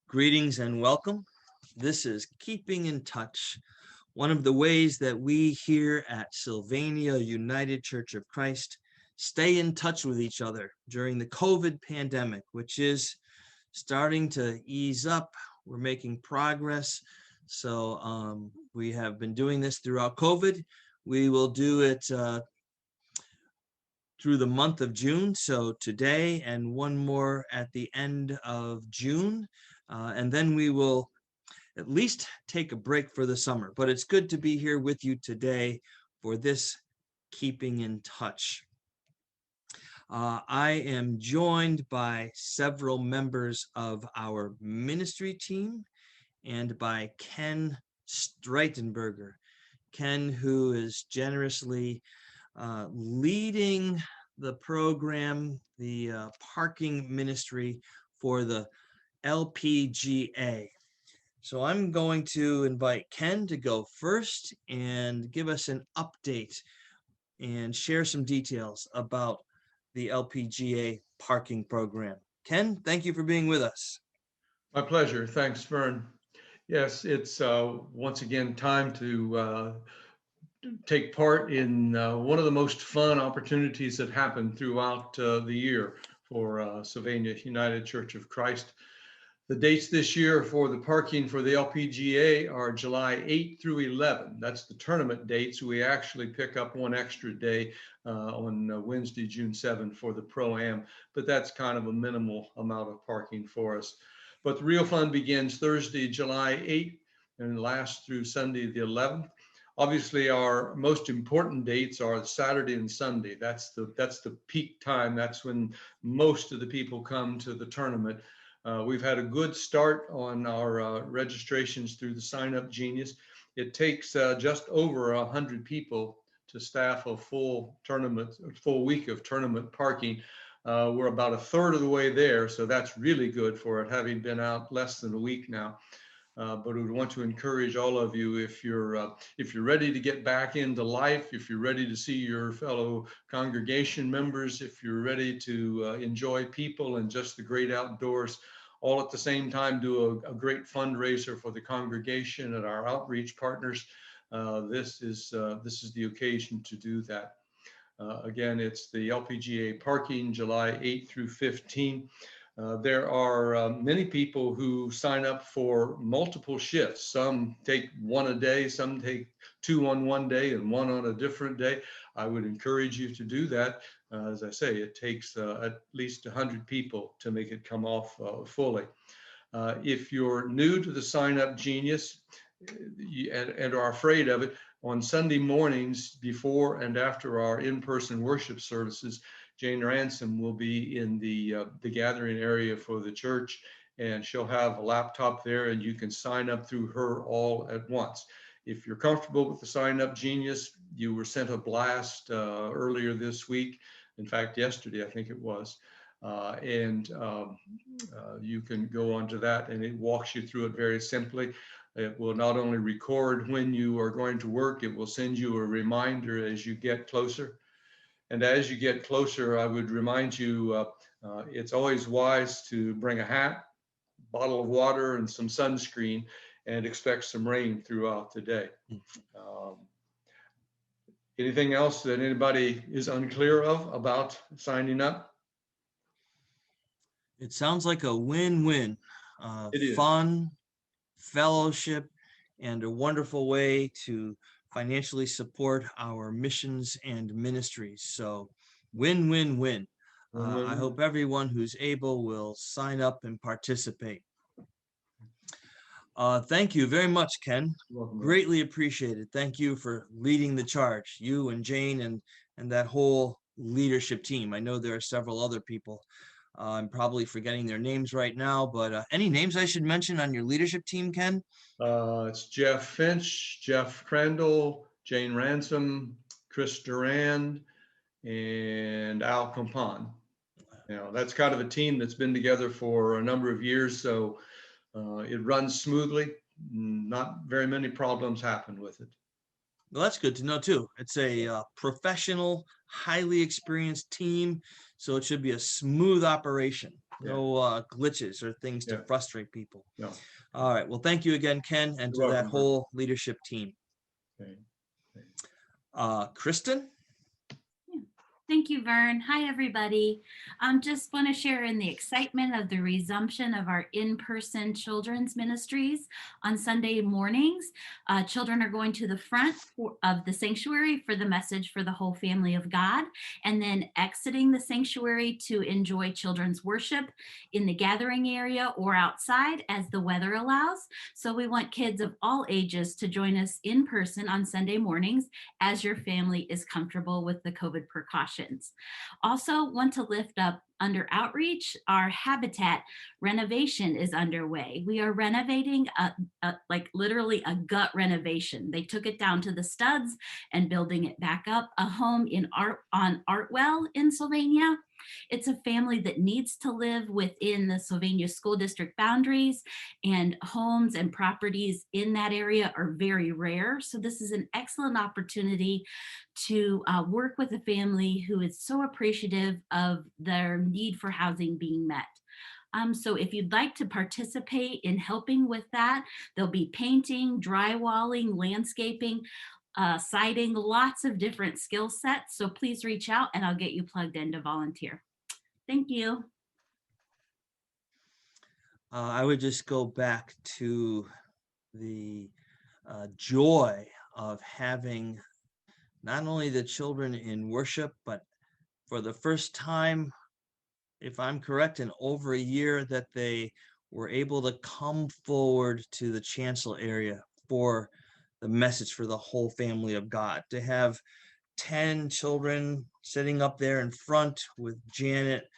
Greetings and welcome. This is Keeping in Touch, one of the ways that we here at Sylvania United Church of Christ stay in touch with each other during the COVID pandemic, which is starting to ease up. We're making progress. So we have been doing this throughout COVID. We will do it through the month of June. So today and one more at the end of June. And then we will at least take a break for the summer. But it's good to be here with you today for this Keeping in Touch. I am joined by several members of our ministry team and by Ken Streitenberger. Ken, who is generously leading the program, the parking ministry for the LPGA. So I'm going to invite Ken to go first and give us an update and share some details about the LPGA parking program. Ken, thank you for being with us. My pleasure. Thanks, Vern. Yes, it's once again time to take part in one of the most fun opportunities that happen throughout the year for Sylvania United Church of Christ. The dates this year for the parking for the LPGA are July 8 through 11. That's the tournament dates. We actually pick up one extra day on Wednesday, June 7 for the Pro-Am, but that's kind of a minimal amount of parking for us. But the real fun begins Thursday, July 8th and lasts through Sunday, the 11th. Obviously, our most important dates are Saturday and Sunday. That's the peak time. That's when most of the people come to the tournament. We've had a good start on our registrations through the Sign Up Genius. It takes just over 100 people to staff a full week of tournament parking. We're about a third of the way there, so that's really good for it, having been out less than a week now. But we would want to encourage all of you, if you're ready to get back into life, if you're ready to see your fellow congregation members, if you're ready to enjoy people and just the great outdoors, all at the same time do a great fundraiser for the congregation and our outreach partners, this is the occasion to do that. Again, it's the LPGA parking, July 8 through 15. There are many people who sign up for multiple shifts. Some take one a day, some take two on one day and one on a different day. I would encourage you to do that. As I say, it takes at least 100 people to make it come off fully. If you're new to the Sign Up Genius and are afraid of it, on Sunday mornings before and after our in-person worship services, Jane Ransom will be in the gathering area for the church, and she'll have a laptop there and you can sign up through her all at once. If you're comfortable with the Sign Up Genius, you were sent a blast earlier this week. In fact, yesterday, I think it was. You can go onto that and it walks you through it very simply. It will not only record when you are going to work, it will send you a reminder as you get closer. And as you get closer, I would remind you, it's always wise to bring a hat, bottle of water, and some sunscreen, and expect some rain throughout the day. Anything else that anybody is unclear of about signing up? It sounds like a win-win. It is. Fun, fellowship, and a wonderful way to financially support our missions and ministries. So win-win-win. I hope everyone who's able will sign up and participate. Thank you very much, Ken. Greatly appreciated. Thank you for leading the charge, you and Jane and that whole leadership team. I know there are several other people. I'm probably forgetting their names right now, but any names I should mention on your leadership team, Ken? It's Jeff Finch, Jeff Crandall, Jane Ransom, Chris Durand, and Al Compan. That's kind of a team that's been together for a number of years, so it runs smoothly. Not very many problems happen with it. Well, that's good to know too. It's a professional, highly experienced team, so it should be a smooth operation. no glitches or things to Yeah. frustrate people. No. All right. Well, thank you again, Ken, and You're to that welcome, Vern. whole leadership team. Okay. Kristen? Thank you, Vern. Hi, everybody. Just want to share in the excitement of the resumption of our in-person children's ministries on Sunday mornings. Children are going to the front of the sanctuary for the message for the whole family of God, and then exiting the sanctuary to enjoy children's worship in the gathering area or outside as the weather allows. So we want kids of all ages to join us in person on Sunday mornings as your family is comfortable with the COVID precautions. Also want to lift up under outreach, our habitat renovation is underway. We are renovating like literally a gut renovation. They took it down to the studs and building it back up, a home on Artwell in Sylvania. It's a family that needs to live within the Sylvania School District boundaries, and homes and properties in that area are very rare. So this is an excellent opportunity to work with a family who is so appreciative of their need for housing being met. So if you'd like to participate in helping with that, there'll be painting, drywalling, landscaping, siding, lots of different skill sets. So please reach out and I'll get you plugged in to volunteer. Thank you. I would just go back to the joy of having not only the children in worship, but for the first time, if I'm correct, in over a year, that they were able to come forward to the chancel area for the message for the whole family of God. To have 10 children sitting up there in front with Janet,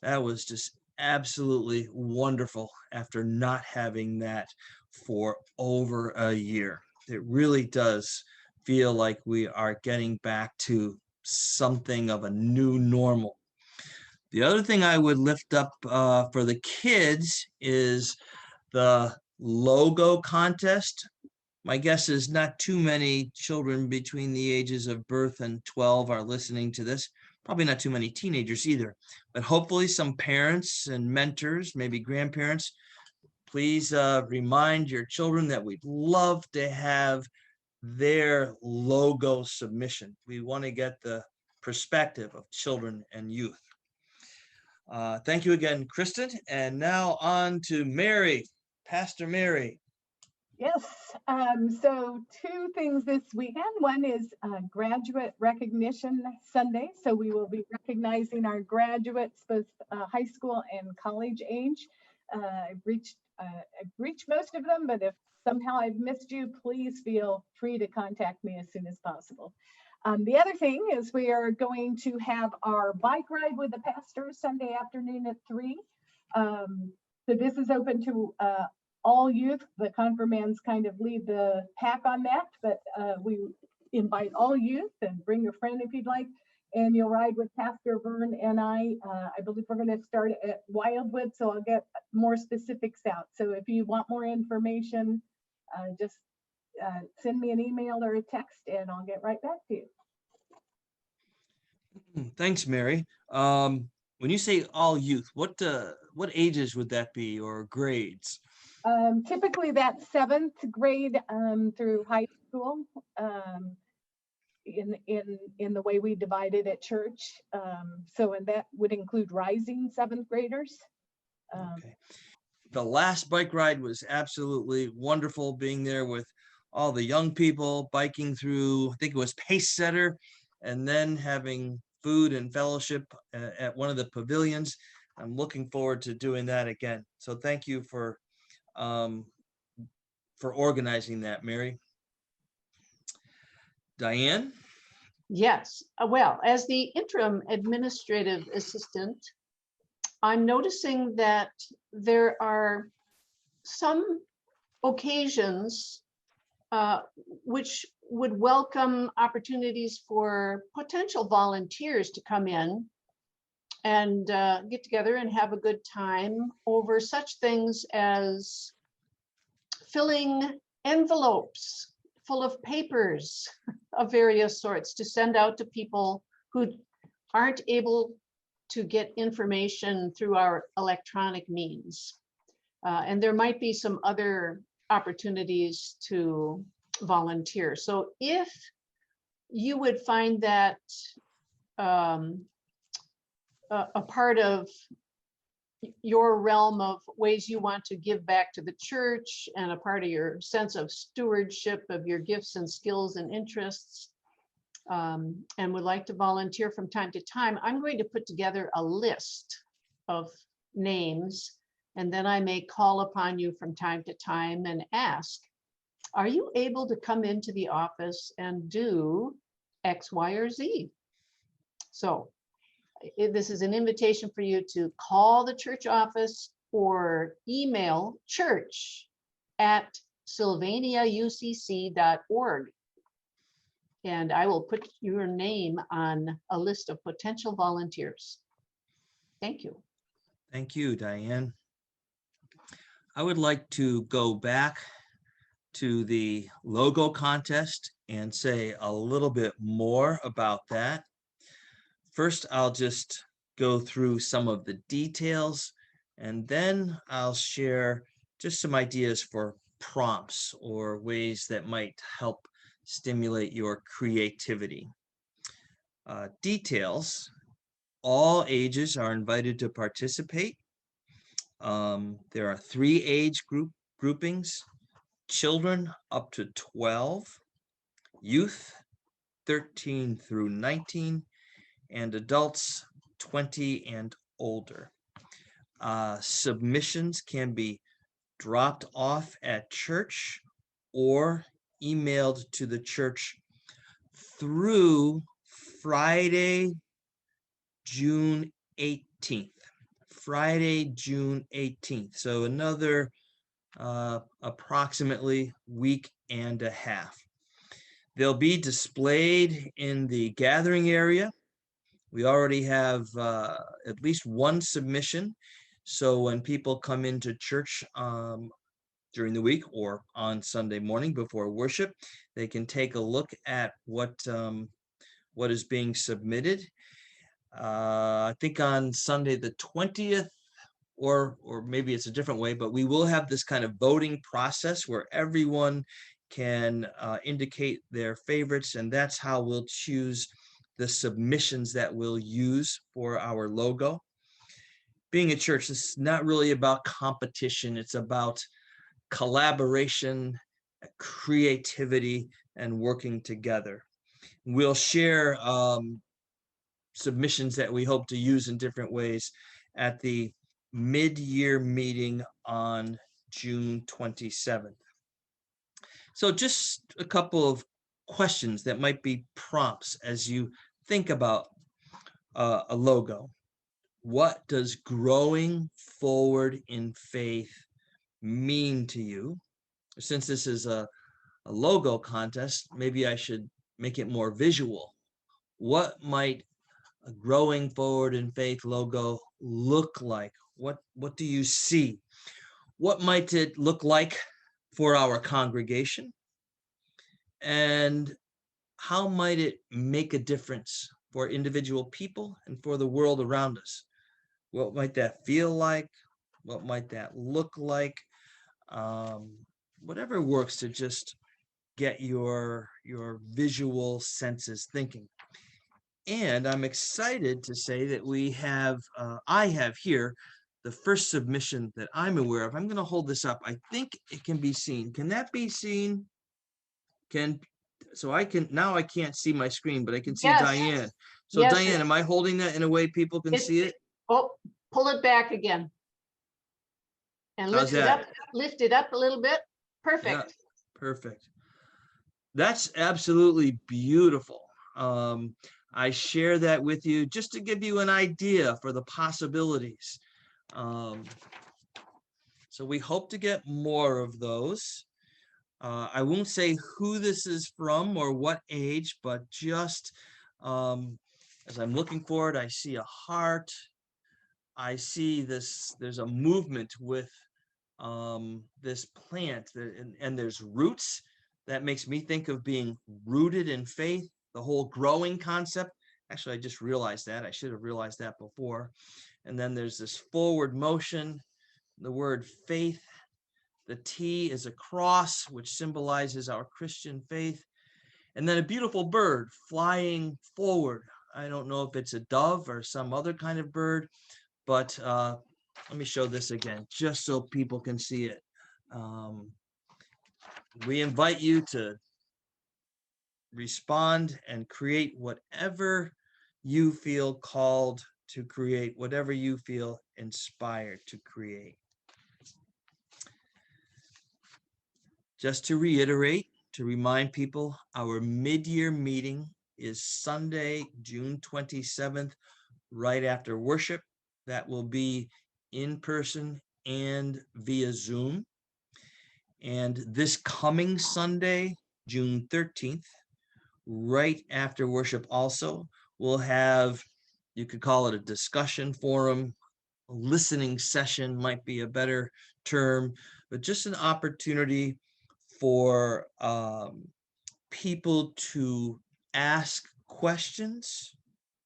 that was just absolutely wonderful after not having that for over a year. It really does feel like we are getting back to something of a new normal. The other thing I would lift up for the kids is the logo contest. My guess is not too many children between the ages of birth and 12 are listening to this. Probably not too many teenagers either, but hopefully some parents and mentors, maybe grandparents, please remind your children that we'd love to have their logo submission. We want to get the perspective of children and youth. Thank you again, Kristen. And now on to Mary, Pastor Mary. Yes, so two things this weekend. One is Graduate Recognition Sunday. So we will be recognizing our graduates, both high school and college age. I've reached most of them, but if somehow I've missed you, please feel free to contact me as soon as possible. The other thing is we are going to have our bike ride with the pastor Sunday afternoon at 3. So this is open to all youth. The confirmands kind of lead the pack on that, but we invite all youth and bring your friend if you'd like, and you'll ride with Pastor Vern and I. I believe we're going to start at Wildwood, so I'll get more specifics out. So if you want more information, just send me an email or a text and I'll get right back to you. Thanks, Mary. When you say all youth, what ages would that be, or grades? Typically that's 7th grade through high school, in the way we divide it at church. And that would include rising 7th graders. Okay. The last bike ride was absolutely wonderful, being there with all the young people biking through, I think it was Pace Setter, and then having food and fellowship at one of the pavilions. I'm looking forward to doing that again. So thank you for organizing that, Mary. Diane? Yes, well, as the interim administrative assistant, I'm noticing that there are some occasions which would welcome opportunities for potential volunteers to come in and get together and have a good time over such things as filling envelopes full of papers of various sorts to send out to people who aren't able to get information through our electronic means. And there might be some other opportunities to volunteer. So if you would find that a part of your realm of ways you want to give back to the church and a part of your sense of stewardship of your gifts and skills and interests, and would like to volunteer from time to time, I'm going to put together a list of names, and then I may call upon you from time to time and ask, are you able to come into the office and do X, Y, or Z? So this is an invitation for you to call the church office or email church@sylvaniaucc.org. And I will put your name on a list of potential volunteers. Thank you. Thank you, Diane. I would like to go back to the logo contest and say a little bit more about that. First, I'll just go through some of the details, and then I'll share just some ideas for prompts or ways that might help stimulate your creativity. Details: all ages are invited to participate. There are 3 age groupings: children up to 12, youth 13 through 19, and adults 20 and older. Submissions can be dropped off at church or emailed to the church through Friday, June 18th. Friday, June 18th. So another approximately week and a half. They'll be displayed in the gathering area. We already have at least one submission. So when people come into church during the week or on Sunday morning before worship, they can take a look at what is being submitted. I think on Sunday the 20th, or maybe it's a different way, but we will have this kind of voting process where everyone can indicate their favorites, and that's how we'll choose the submissions that we'll use for our logo. Being a church, it's not really about competition. It's about collaboration, creativity, and working together. We'll share submissions that we hope to use in different ways at the mid-year meeting on June 27th. So just a couple of questions that might be prompts as you think about a logo. What does growing forward in faith mean to you? Since this is a logo contest, maybe I should make it more visual. What might a growing forward in faith logo look like? What do you see? What might it look like for our congregation? And how might it make a difference for individual people and for the world around us? What might that feel like? What might that look like? Whatever works to just get your visual senses thinking. And I'm excited to say that I have here the first submission that I'm aware of. I'm going to hold this up. I think it can be seen. Can that be seen? So I can't see my screen, but I can see Yes. Diane. So Yes. Diane, am I holding that in a way people can see it? Oh, pull it back again. And How's lift it up a little bit. Perfect. Yeah, perfect. That's absolutely beautiful. I share that with you just to give you an idea for the possibilities. So we hope to get more of those. I won't say who this is from or what age, but just as I'm looking for it, I see a heart. I see there's a movement with this plant, and there's roots. That makes me think of being rooted in faith, the whole growing concept. Actually, I just realized that. I should have realized that before. And then there's this forward motion, the word faith. The T is a cross, which symbolizes our Christian faith. And then a beautiful bird flying forward. I don't know if it's a dove or some other kind of bird, but let me show this again, just so people can see it. We invite you to respond and create whatever you feel called to create, whatever you feel inspired to create. Just to reiterate, to remind people, our mid-year meeting is Sunday, June 27th, right after worship. That will be in person and via Zoom. And this coming Sunday, June 13th, right after worship also, we'll have, you could call it a discussion forum, a listening session might be a better term, but just an opportunity for people to ask questions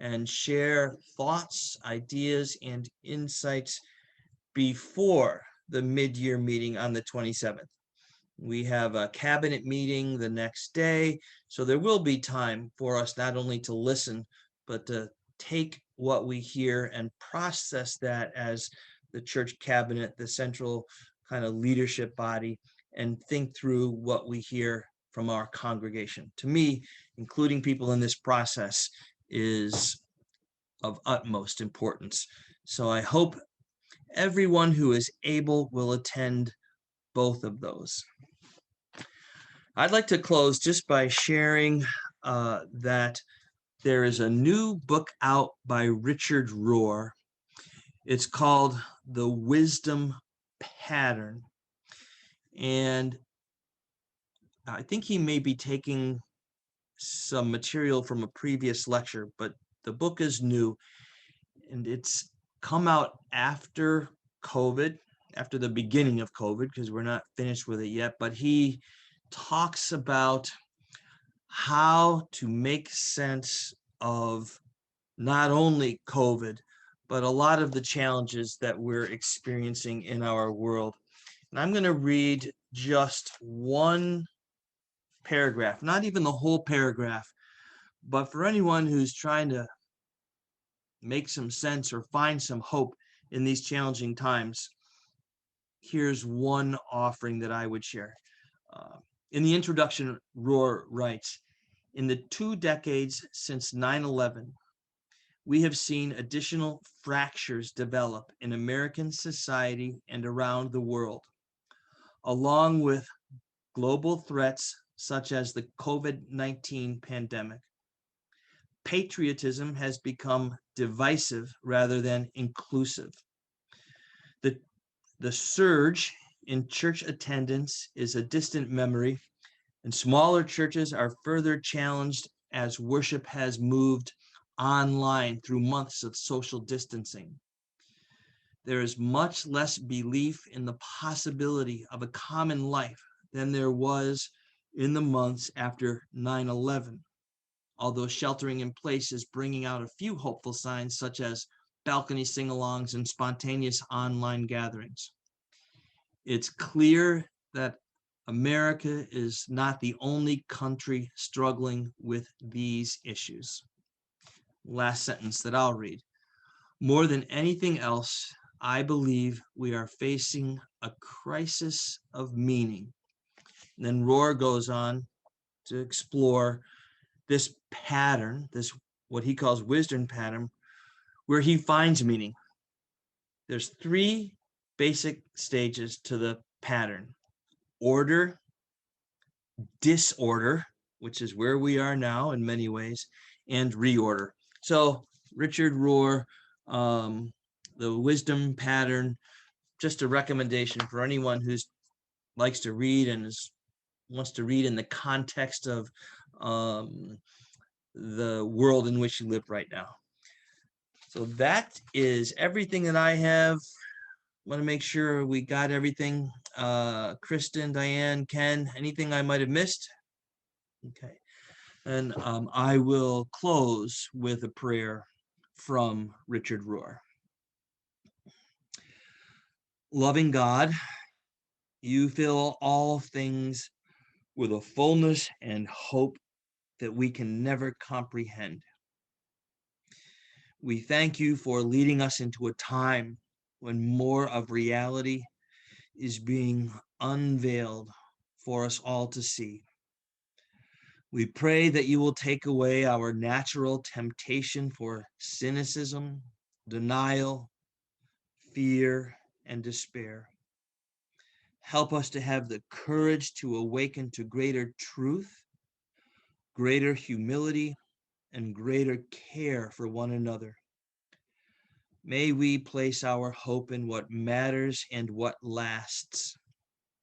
and share thoughts, ideas, and insights before the mid-year meeting on the 27th. We have a cabinet meeting the next day, so there will be time for us not only to listen, but to take what we hear and process that as the church cabinet, the central kind of leadership body, and think through what we hear from our congregation. To me, including people in this process is of utmost importance. So I hope everyone who is able will attend both of those. I'd like to close just by sharing that there is a new book out by Richard Rohr. It's called The Wisdom Pattern. And I think he may be taking some material from a previous lecture, but the book is new and it's come out after COVID, after the beginning of COVID, because we're not finished with it yet, but he talks about how to make sense of not only COVID, but a lot of the challenges that we're experiencing in our world. And I'm going to read just one paragraph, not even the whole paragraph, but for anyone who's trying to make some sense or find some hope in these challenging times, here's one offering that I would share. In the introduction, Rohr writes, in the 2 decades since 9/11, we have seen additional fractures develop in American society and around the world, along with global threats such as the COVID-19 pandemic. Patriotism has become divisive rather than inclusive. The surge in church attendance is a distant memory, and smaller churches are further challenged as worship has moved online through months of social distancing. There is much less belief in the possibility of a common life than there was in the months after 9/11, although sheltering in place is bringing out a few hopeful signs, such as balcony sing-alongs and spontaneous online gatherings. It's clear that America is not the only country struggling with these issues. Last sentence that I'll read. More than anything else, I believe we are facing a crisis of meaning. And then Rohr goes on to explore this pattern, this what he calls wisdom pattern, where he finds meaning. There's 3 basic stages to the pattern: order, disorder, which is where we are now in many ways, and reorder. So Richard Rohr, the wisdom pattern, just a recommendation for anyone who likes to read and wants to read in the context of the world in which you live right now. So that is everything that I have. Want to make sure we got everything. Kristen, Diane, Ken, anything I might have missed? Okay. And I will close with a prayer from Richard Rohr. Loving God, you fill all things with a fullness and hope that we can never comprehend. We thank you for leading us into a time when more of reality is being unveiled for us all to see. We pray that you will take away our natural temptation for cynicism, denial, fear, and despair. Help us to have the courage to awaken to greater truth, greater humility, and greater care for one another. May we place our hope in what matters and what lasts,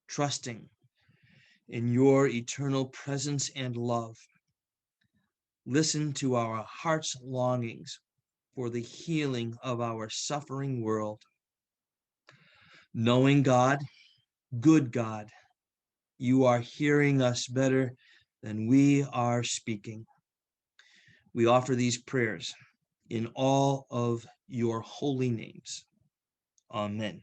trusting in your eternal presence and love. Listen to our heart's longings for the healing of our suffering world. Knowing God, good God, you are hearing us better than we are speaking. We offer these prayers in all of your holy names. Amen.